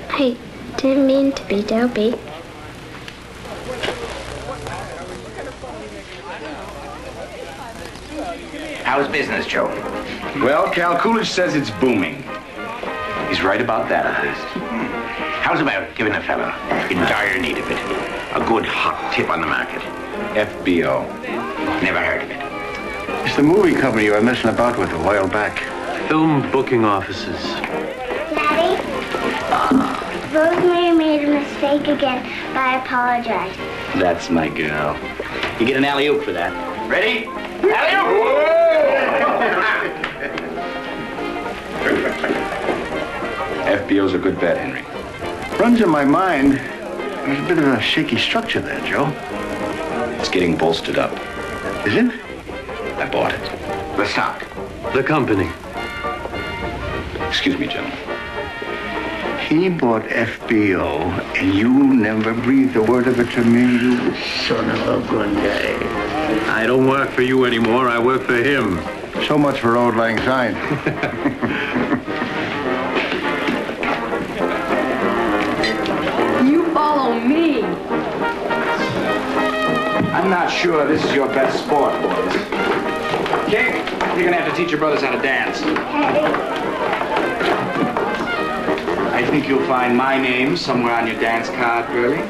I didn't mean to be dopey. How's business, Joe? Well, Cal Coolidge says it's booming. He's right about that, at least. How's about giving a fella in dire need of it a good hot tip on the market? FBO. Never heard of it. It's the movie company you were messing about with a while back. Film booking offices. Daddy? Rosemary made a mistake again, but I apologize. That's my girl. You get an alley-oop for that. Ready? Alley-oop! FBO's a good bet, Henry. Runs in my mind, there's a bit of a shaky structure there, Joe. It's getting bolstered up. Is it? I bought it. The stock. The company. Excuse me, gentlemen. He bought FBO, and you never breathed a word of it to me, you son of a gun guy. I don't work for you anymore. I work for him. So much for Old Lang Syne. You follow me. I'm not sure this is your best sport, boys. Okay, you're gonna have to teach your brothers how to dance. I think you'll find my name somewhere on your dance card, Burley.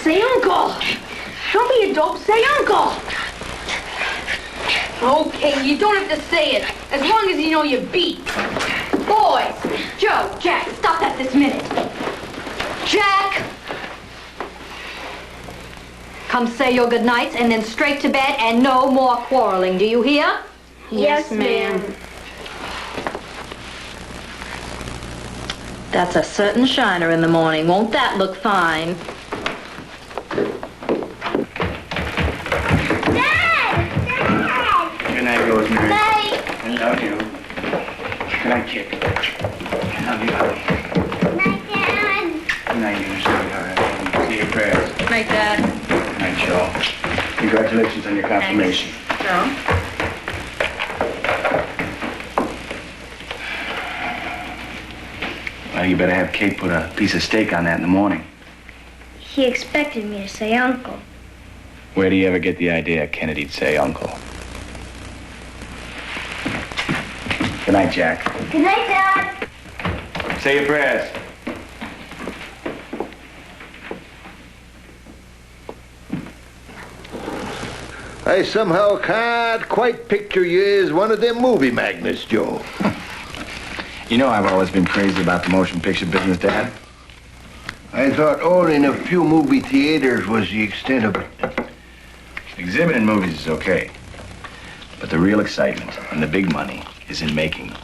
Say uncle. Don't be a dope. Say uncle. Okay, you don't have to say it, as long as you know you beat. Boys, Joe, Jack, stop that this minute. Jack! Come say your goodnights and then straight to bed and no more quarreling. Do you hear? Yes, ma'am. That's a certain shiner in the morning. Won't that look fine? Good night, Rosemary. Night. I love you. Good night, kid. I love you, honey. Night, Dad. Good night, you sweetheart. Say your prayers. Night, Dad. Good night, Joe. Congratulations on your confirmation. Joe? Well, you better have Kate put a piece of steak on that in the morning. He expected me to say uncle. Where do you ever get the idea Kennedy'd say uncle? Good night, Jack. Good night, Dad. Say your prayers. I somehow can't quite picture you as one of them movie magnets, Joe. You know I've always been crazy about the motion picture business, Dad. I thought owning a few movie theaters was the extent of it. Exhibiting movies is okay. But the real excitement and the big money is in making them.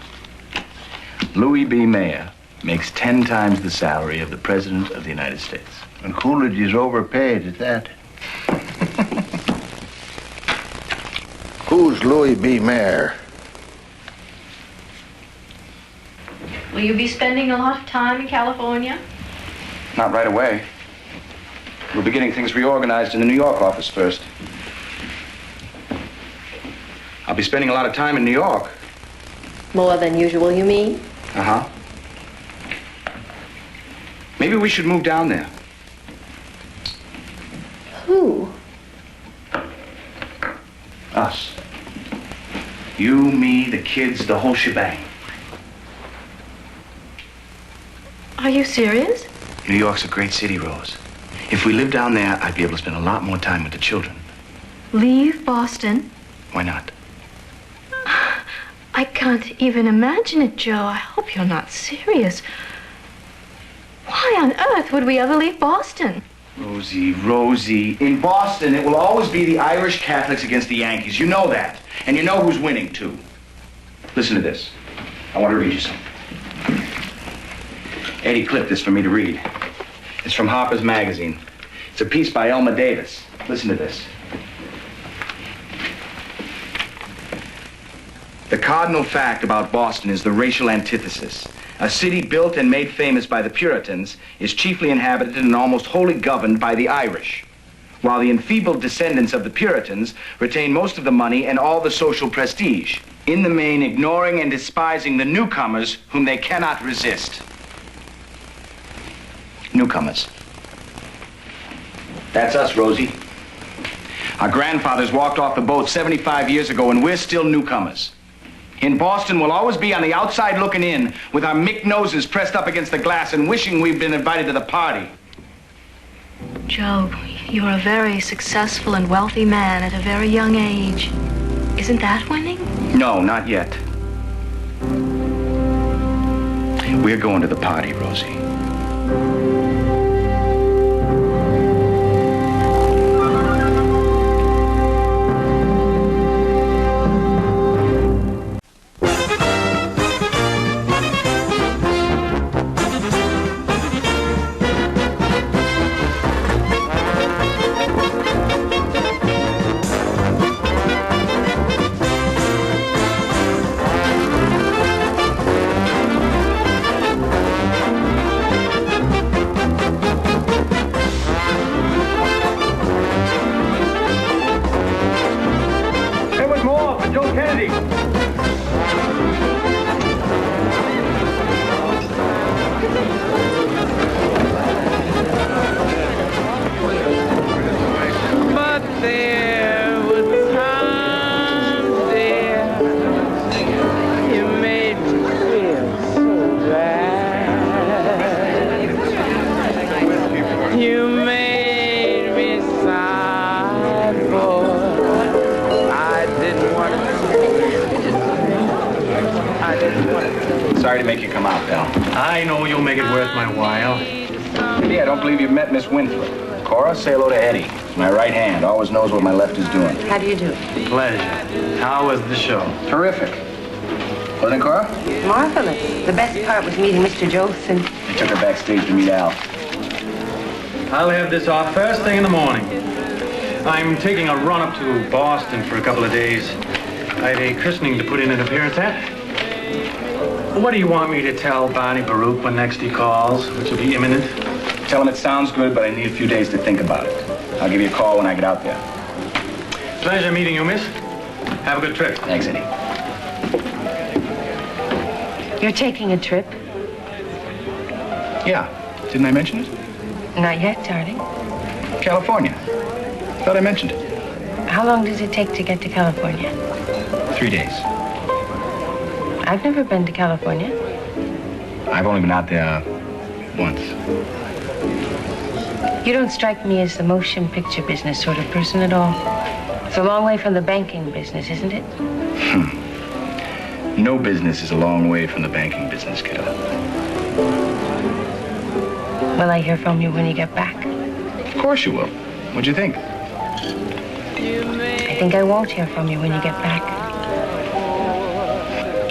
Louis B. Mayer makes 10 times the salary of the President of the United States. And Coolidge is overpaid at that. Who's Louis B. Mayer? Will you be spending a lot of time in California? Not right away. We'll be getting things reorganized in the New York office first. I'll be spending a lot of time in New York. More than usual, you mean? Uh-huh. Maybe we should move down there. Who? Us. You, me, the kids, the whole shebang. Are you serious? New York's a great city, Rose. If we lived down there, I'd be able to spend a lot more time with the children. Leave Boston? Why not? I can't even imagine it, Joe. I hope you're not serious. Why on earth would we ever leave Boston? Rosie, in Boston, it will always be the Irish Catholics against the Yankees. You know that. And you know who's winning, too. Listen to this. I want to read you something. Eddie clipped this for me to read. It's from Harper's Magazine. It's a piece by Elma Davis. Listen to this. The cardinal fact about Boston is the racial antithesis. A city built and made famous by the Puritans is chiefly inhabited and almost wholly governed by the Irish, while the enfeebled descendants of the Puritans retain most of the money and all the social prestige, in the main ignoring and despising the newcomers whom they cannot resist. Newcomers. That's us, Rosie. Our grandfathers walked off the boat 75 years ago, and we're still newcomers. In Boston, we'll always be on the outside looking in with our mick noses pressed up against the glass and wishing we'd been invited to the party. Joe, you're a very successful and wealthy man at a very young age. Isn't that winning? No, not yet. We're going to the party, Rosie. Sorry to make you come out, pal. I know you'll make it worth my while. Yeah, I don't believe you've met Miss Winthrop. Cora, say hello to Eddie. He's my right hand. Always knows what my left is doing. How do you do? Pleasure. How was the show? Terrific. Wasn't it, Cora? Marvelous. The best part was meeting Mr. Jolson. I took her backstage to meet Al. I'll have this off first thing in the morning. I'm taking a run up to Boston for a couple of days. I have a christening to put in an appearance at. What do you want me to tell Barney Baruch when next he calls, which will be imminent? Tell him it sounds good, but I need a few days to think about it. I'll give you a call when I get out there. Pleasure meeting you, miss. Have a good trip. Thanks, Eddie. You're taking a trip? Yeah. Didn't I mention it? Not yet, darling. California. Thought I mentioned it. How long does it take to get to California? 3 days. I've never been to California. I've only been out there once. You don't strike me as the motion picture business sort of person at all. It's a long way from the banking business, isn't it? No business is a long way from the banking business, kiddo. Will I hear from you when you get back? Of course you will. What'd you think? I think I won't hear from you when you get back.